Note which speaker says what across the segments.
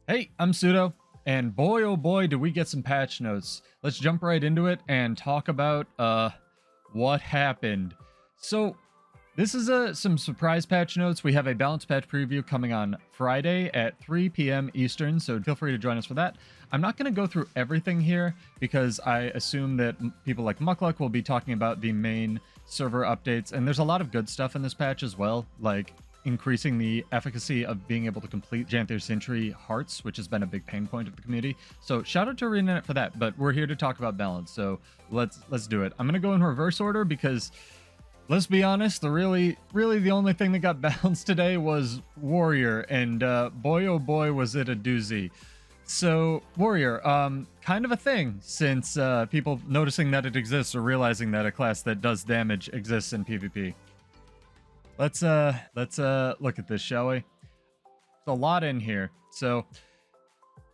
Speaker 1: Hey, I'm Pseudo, and boy oh boy do we get some patch notes. Let's jump right into it and talk about what happened. So this is some surprise patch notes. We have a balanced patch preview coming on Friday at 3 p.m. Eastern, so feel free to join us for that. I'm not going to go through everything here because I assume that people like Muckluck will be talking about the main server updates, and there's a lot of good stuff in this patch as well, like increasing the efficacy of being able to complete Janther Sentry hearts, which has been a big pain point of the community. So shout out to revenant for that, but we're here to talk about balance, so let's do it. I'm going to go in reverse order because let's be honest, really the only thing that got balanced today was Warrior, and boy oh boy was it a doozy. So Warrior, kind of a thing since people noticing that it exists or realizing that a class that does damage exists in PvP. Let's look at this, shall we? There's a lot in here. So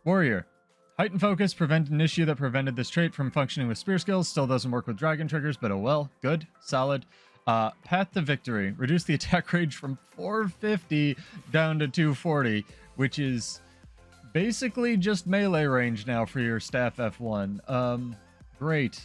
Speaker 1: Warrior, heightened focus prevented an issue that prevented this trait from functioning with spear skills. Still doesn't work with dragon triggers, but oh well. Good, solid. Path to victory, reduce the attack range from 450 down to 240, which is basically just melee range now for your staff F1. Great.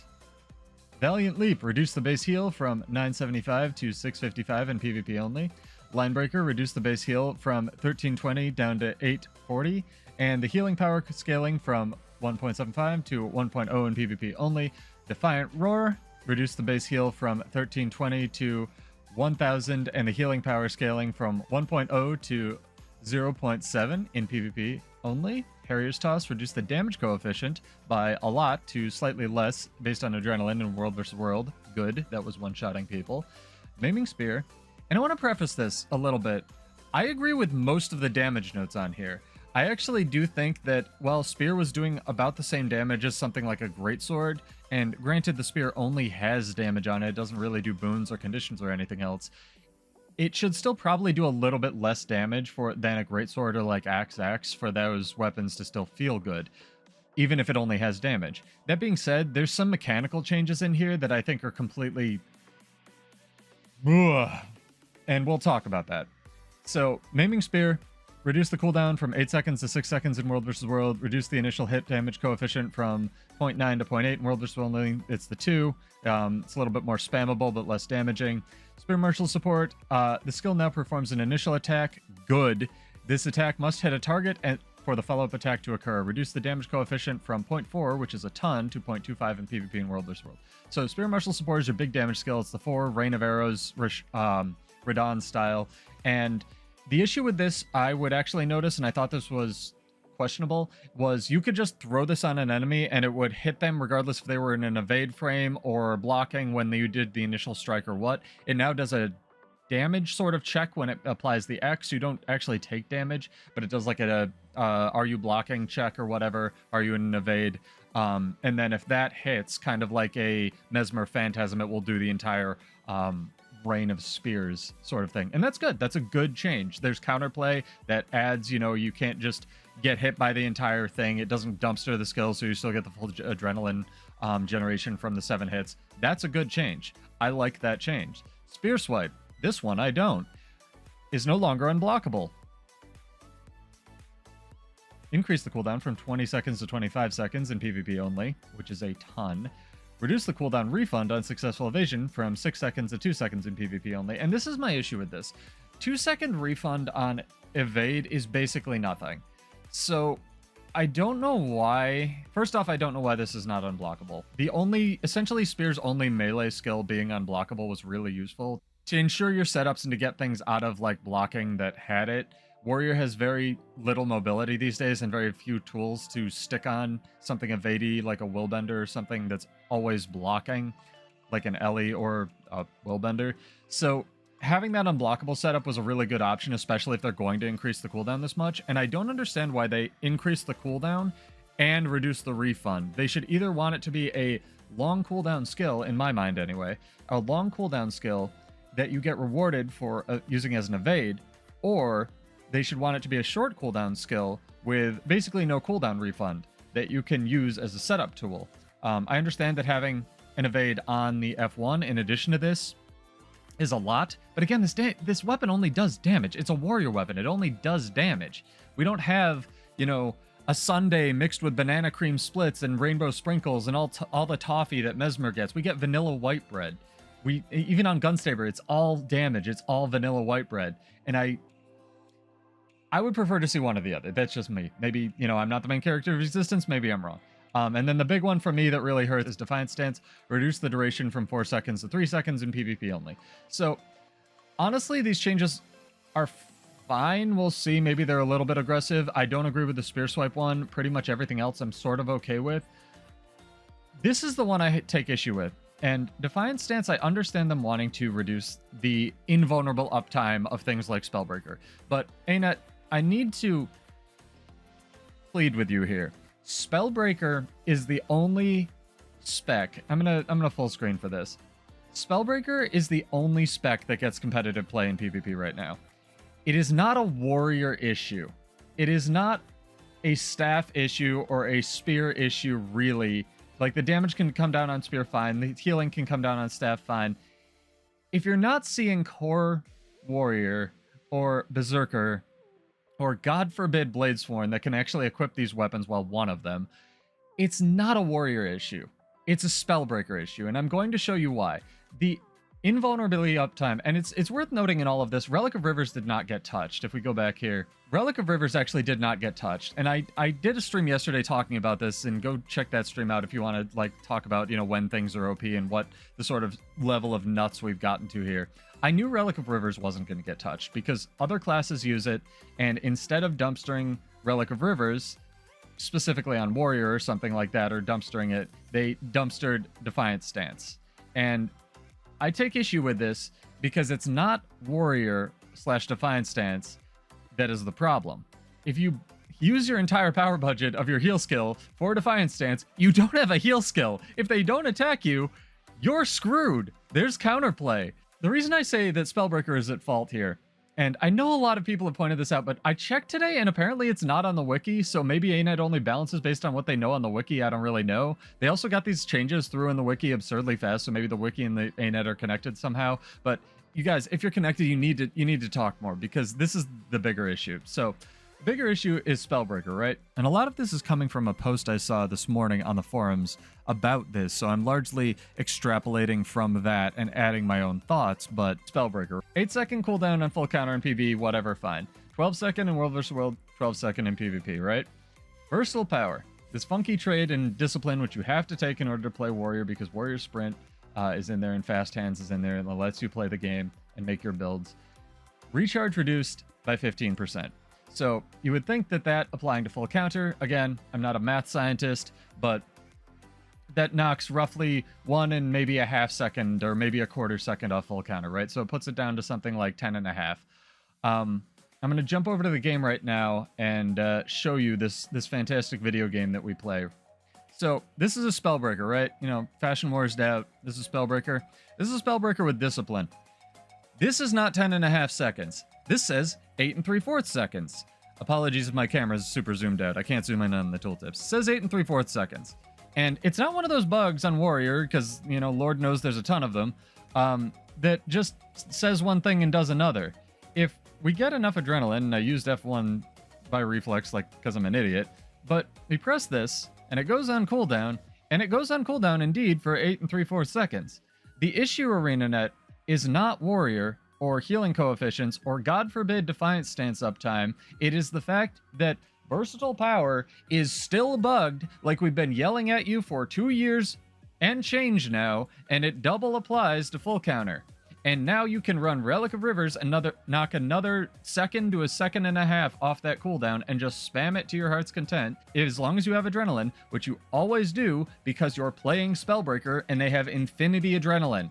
Speaker 1: Valiant Leap, reduce the base heal from 975 to 655 in PvP only. Linebreaker, reduce the base heal from 1320 down to 840. And the healing power scaling from 1.75 to 1.0 in PvP only. Defiant Roar, reduce the base heal from 1320 to 1000. And the healing power scaling from 1.0 to 0.7 in PvP only. Harrier's Toss, reduce the damage coefficient by a lot to slightly less based on adrenaline in World vs. World. Good, that was one-shotting people. Maiming Spear, and I want to preface this a little bit. I agree with most of the damage notes on here. I actually do think that while Spear was doing about the same damage as something like a Greatsword, and granted the Spear only has damage on it, it doesn't really do boons or conditions or anything else, it should still probably do a little bit less damage than a Greatsword or like Axe for those weapons to still feel good, even if it only has damage. That being said, there's some mechanical changes in here that I think are completely... Ugh. And we'll talk about that. So, Maiming Spear, reduce the cooldown from 8 seconds to 6 seconds in World vs. World, reduce the initial hit damage coefficient from 0.9 to 0.8 in World vs. World, it's the 2. It's a little bit more spammable, but less damaging. Spear Marshal support, the skill now performs an initial attack. Good. This attack must hit a target and for the follow-up attack to occur. Reduce the damage coefficient from 0.4, which is a ton, to 0.25 in PvP in World vs. World. So Spear Marshal support is your big damage skill. It's the 4 Rain of Arrows, Radon style. And the issue with this, I would actually notice, and I thought this was questionable, was you could just throw this on an enemy and it would hit them regardless if they were in an evade frame or blocking when you did the initial strike or what. It now does a damage sort of check when it applies the X. You don't actually take damage, but it does like a are you blocking check or whatever, are you in an evade, and then if that hits, kind of like a mesmer phantasm, it will do the entire rain of spears sort of thing. And that's good. That's a good change. There's counterplay that adds, you can't just get hit by the entire thing. It doesn't dumpster the skill, so you still get the full adrenaline generation from the 7 hits. That's a good change. I like that change. Spear Swipe, this one I don't, is no longer unblockable. Increase the cooldown from 20 seconds to 25 seconds in PvP only, which is a ton. Reduce the cooldown refund on successful evasion from 6 seconds to 2 seconds in PvP only. And this is my issue with this. 2-second refund on evade is basically nothing. So I don't know why. First off, I don't know why this is not unblockable. Essentially Spear's only melee skill being unblockable was really useful to ensure your setups and to get things out of like blocking that had it. Warrior has very little mobility these days and very few tools to stick on something evadey like a willbender or something that's always blocking, like an Ellie or a willbender. So having that unblockable setup was a really good option, especially if they're going to increase the cooldown this much. And I don't understand why they increase the cooldown and reduce the refund. They should either want it to be a long cooldown skill, in my mind anyway, a long cooldown skill that you get rewarded for using as an evade, or they should want it to be a short cooldown skill with basically no cooldown refund. that you can use as a setup tool. I understand that having an evade on the F1 in addition to this is a lot, but again, this weapon only does damage. It's a warrior weapon. It only does damage. We don't have, you know, a sundae mixed with banana cream splits and rainbow sprinkles and all the toffee that Mesmer gets. We get vanilla white bread. Even on Gunstaber, it's all damage. It's all vanilla white bread. And I would prefer to see one or the other. That's just me. Maybe, you know, I'm not the main character of Resistance. Maybe I'm wrong. And then the big one for me that really hurts is Defiant Stance. Reduce the duration from 4 seconds to 3 seconds in PvP only. So, honestly, these changes are fine. We'll see. Maybe they're a little bit aggressive. I don't agree with the Spear Swipe one. Pretty much everything else I'm sort of okay with. This is the one I take issue with. And Defiant Stance, I understand them wanting to reduce the invulnerable uptime of things like Spellbreaker. But, Anet, I need to plead with you here. Spellbreaker is the only spec. I'm gonna full screen for this. Spellbreaker is the only spec that gets competitive play in PvP right now. It is not a warrior issue. It is not a staff issue or a spear issue, really. Like, the damage can come down on spear, fine. The healing can come down on staff, fine. If you're not seeing core warrior or berserker, or God forbid Bladesworn that can actually equip these weapons, well, one of them, it's not a warrior issue. It's a Spellbreaker issue, and I'm going to show you why. The invulnerability uptime, and it's worth noting in all of this, Relic of Rivers did not get touched. If we go back here, Relic of Rivers actually did not get touched, and I did a stream yesterday talking about this, and go check that stream out if you want to, like, talk about, you know, when things are OP and what the sort of level of nuts we've gotten to here. I knew Relic of Rivers wasn't going to get touched because other classes use it, and instead of dumpstering Relic of Rivers, specifically on Warrior or something like that, or dumpstering it, they dumpstered Defiant Stance. And I take issue with this because it's not Warrior / Defiant Stance that is the problem. If you use your entire power budget of your heal skill for Defiant Stance, you don't have a heal skill. If they don't attack you, you're screwed. There's counterplay. The reason I say that Spellbreaker is at fault here, and I know a lot of people have pointed this out, but I checked today and apparently it's not on the wiki, so maybe Anet only balances based on what they know on the wiki. I don't really know. They also got these changes through in the wiki absurdly fast, so maybe the wiki and the Anet are connected somehow. But you guys, if you're connected, you need to talk more, because this is the bigger issue. So the bigger issue is Spellbreaker, right? And a lot of this is coming from a post I saw this morning on the forums about this, so I'm largely extrapolating from that and adding my own thoughts. But Spellbreaker, 8-second cooldown on full counter in PvE, whatever, fine. 12-second in World vs. World, 12-second in PvP, right? Versatile power, this funky trade and discipline which you have to take in order to play Warrior, because Warrior Sprint is in there and Fast Hands is in there, and it lets you play the game and make your builds. Recharge reduced by 15%. So you would think that applying to full counter, again, I'm not a math scientist, but that knocks roughly 1 and maybe a half second or maybe a quarter second off full counter, right? So it puts it down to something like 10.5. I'm going to jump over to the game right now and show you this fantastic video game that we play. So this is a Spellbreaker, right? You know, Fashion Wars Doubt. This is Spellbreaker. This is a Spellbreaker with discipline. This is not 10.5 seconds. This says 8 3/4 seconds. Apologies if my camera is super zoomed out. I can't zoom in on the tooltips. It says 8 3/4 seconds. And it's not one of those bugs on Warrior, because, you know, Lord knows there's a ton of them, that just says one thing and does another. If we get enough adrenaline, and I used F1 by reflex, like, because I'm an idiot, but we press this, and it goes on cooldown, and it goes on cooldown indeed for 8 3/4 seconds. The issue, ArenaNet, is not Warrior, or healing coefficients, or God forbid Defiant Stance uptime. It is the fact that Versatile Power is still bugged, like we've been yelling at you for 2 years and change now, and it double applies to full counter. And now you can run Relic of Rivers, knock another second to a second and a half off that cooldown, and just spam it to your heart's content, as long as you have adrenaline, which you always do because you're playing Spellbreaker and they have infinity adrenaline.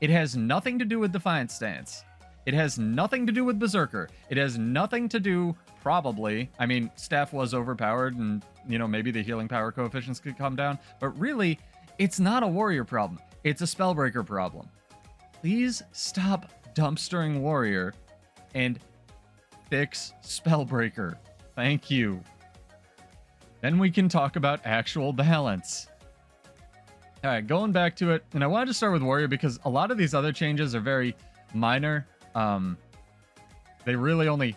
Speaker 1: It has nothing to do with Defiant Stance. It has nothing to do with Berserker. It has nothing to do, probably, I mean, Staff was overpowered and, you know, maybe the healing power coefficients could come down, but really, it's not a Warrior problem. It's a Spellbreaker problem. Please stop dumpstering Warrior and fix Spellbreaker. Thank you. Then we can talk about actual balance. All right, going back to it, and I wanted to start with warrior because a lot of these other changes are very minor. They really only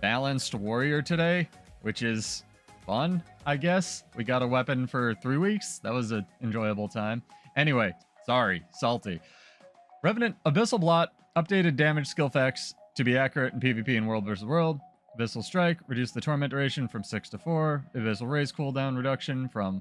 Speaker 1: balanced warrior today, which is fun, I guess. We got a weapon for 3 weeks. That was an enjoyable time. Anyway, sorry, salty. Revenant Abyssal Blot updated damage skill effects to be accurate in PvP and World vs. World. Abyssal Strike reduced the torment duration from 6 to 4. Abyssal Raise cooldown reduction from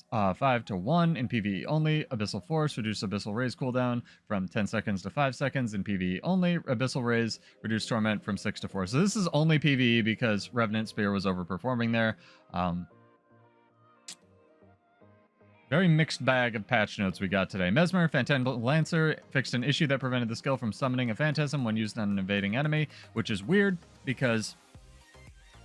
Speaker 1: 5 to 1 in PvE only. Abyssal Force reduced Abyssal Raise cooldown from 10 seconds to 5 seconds in PvE only. Abyssal Raise reduced torment from 6 to 4. So this is only PvE because Revenant Spear was overperforming there. Very mixed bag of patch notes we got today. Mesmer, Phantasmal Lancer, fixed an issue that prevented the skill from summoning a phantasm when used on an invading enemy, which is weird because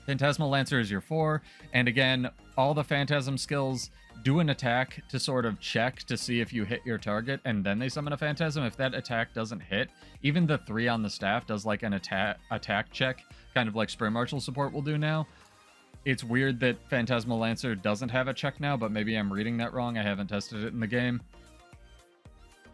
Speaker 1: Phantasmal Lancer is your 4, and again, all the Phantasm skills do an attack to sort of check to see if you hit your target, and then they summon a Phantasm. If that attack doesn't hit, even the 3 on the staff does like an attack check, kind of like Spray Marshal support will do now. It's weird that Phantasmal Lancer doesn't have a check now, but maybe I'm reading that wrong. I haven't tested it in the game.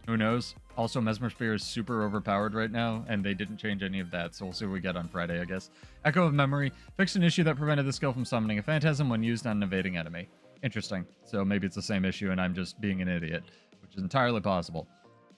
Speaker 1: Who knows? Also, Mesmer Spear is super overpowered right now, and they didn't change any of that, so we'll see what we get on Friday, I guess. Echo of Memory fixed an issue that prevented the skill from summoning a phantasm when used on an evading enemy. Interesting. So maybe it's the same issue, and I'm just being an idiot, which is entirely possible.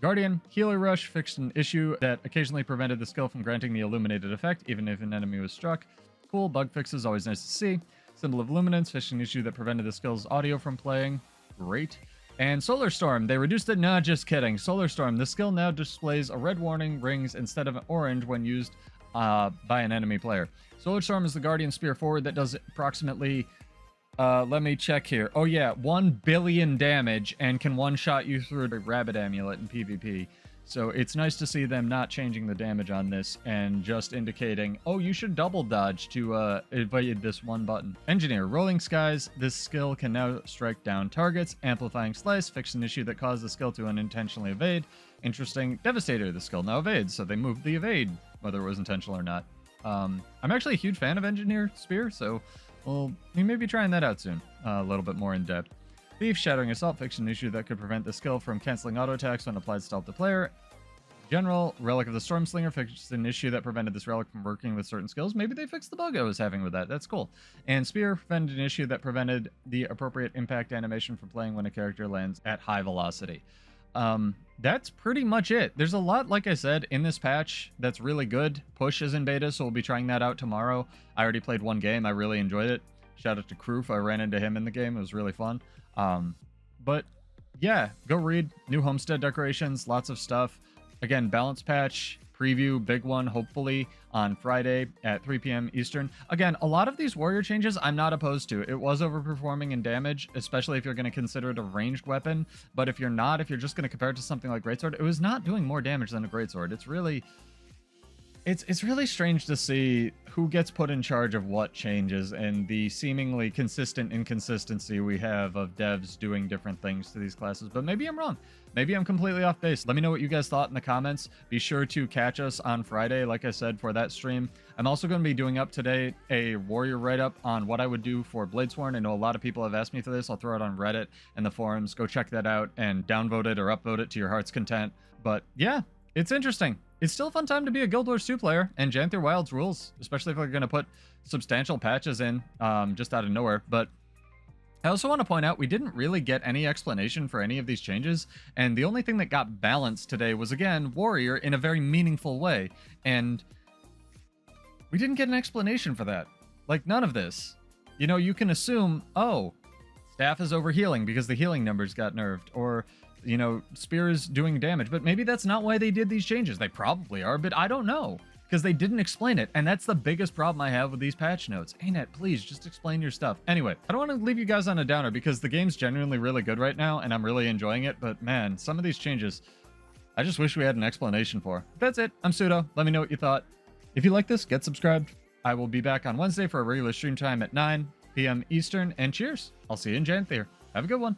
Speaker 1: Gardien Healer Rush fixed an issue that occasionally prevented the skill from granting the illuminated effect, even if an enemy was struck. Cool. Bug fixes, always nice to see. Symbol of Luminance fixed an issue that prevented the skill's audio from playing. Great. And Solar Storm, they reduced it. Nah, just kidding. Solar Storm, the skill now displays a red warning rings instead of an orange when used by an enemy player. Solar Storm is the Guardian Spear forward that does approximately, let me check here. Oh yeah, 1 billion damage and can one-shot you through the Rabbit Amulet in PvP. So it's nice to see them not changing the damage on this and just indicating, oh, you should double dodge to evade this one button. Engineer, Rolling Skies, this skill can now strike down targets. Amplifying Slice, fixed an issue that caused the skill to unintentionally evade. Interesting. Devastator, the skill now evades, so they moved the evade, whether it was intentional or not. I'm actually a huge fan of Engineer Spear, so we may be trying that out soon, a little bit more in depth. Thief, Shattering Assault, fixed an issue that could prevent the skill from canceling auto attacks when applied stealth to player. General, Relic of the Stormslinger, fixed an issue that prevented this relic from working with certain skills. Maybe they fixed the bug I was having with that. That's cool. And Spear prevented an issue that prevented the appropriate impact animation from playing when a character lands at high velocity. That's pretty much it. There's a lot, like I said, in this patch that's really good. Push is in beta, so we'll be trying that out tomorrow. I already played one game. I really enjoyed it. Shout out to Kroof. I ran into him in the game. It was really fun. But yeah, go read. New homestead decorations, lots of stuff. Again, balance patch preview, big one, hopefully on Friday at 3 p.m. Eastern. Again, a lot of these warrior changes I'm not opposed to. It was overperforming in damage, especially if you're going to consider it a ranged weapon. But if you're not, if you're just going to compare it to something like Greatsword, it was not doing more damage than a Greatsword. It's really strange to see who gets put in charge of what changes and the seemingly consistent inconsistency we have of devs doing different things to these classes. But maybe I'm wrong. Maybe I'm completely off base. Let me know what you guys thought in the comments. Be sure to catch us on Friday, like I said, for that stream. I'm also going to be doing up today a warrior write-up on what I would do for Bladesworn. I know a lot of people have asked me for this. I'll throw it on Reddit and the forums. Go check that out and downvote it or upvote it to your heart's content. But yeah, it's interesting. It's still a fun time to be a Guild Wars 2 player, and Janther Wilds rules, especially if we're going to put substantial patches in just out of nowhere. But I also want to point out we didn't really get any explanation for any of these changes, and the only thing that got balanced today was, again, Warrior in a very meaningful way, and we didn't get an explanation for that. Like, none of this. You know, you can assume, oh, staff is overhealing because the healing numbers got nerfed, or you know, Spear is doing damage, but maybe that's not why they did these changes. They probably are, but I don't know because they didn't explain it. And that's the biggest problem I have with these patch notes. ANET, please just explain your stuff. Anyway, I don't want to leave you guys on a downer because the game's genuinely really good right now and I'm really enjoying it. But man, some of these changes, I just wish we had an explanation for. That's it. I'm Pseudo. Let me know what you thought. If you like this, get subscribed. I will be back on Wednesday for a regular stream time at 9 p.m. Eastern. And cheers. I'll see you in Janther. Have a good one.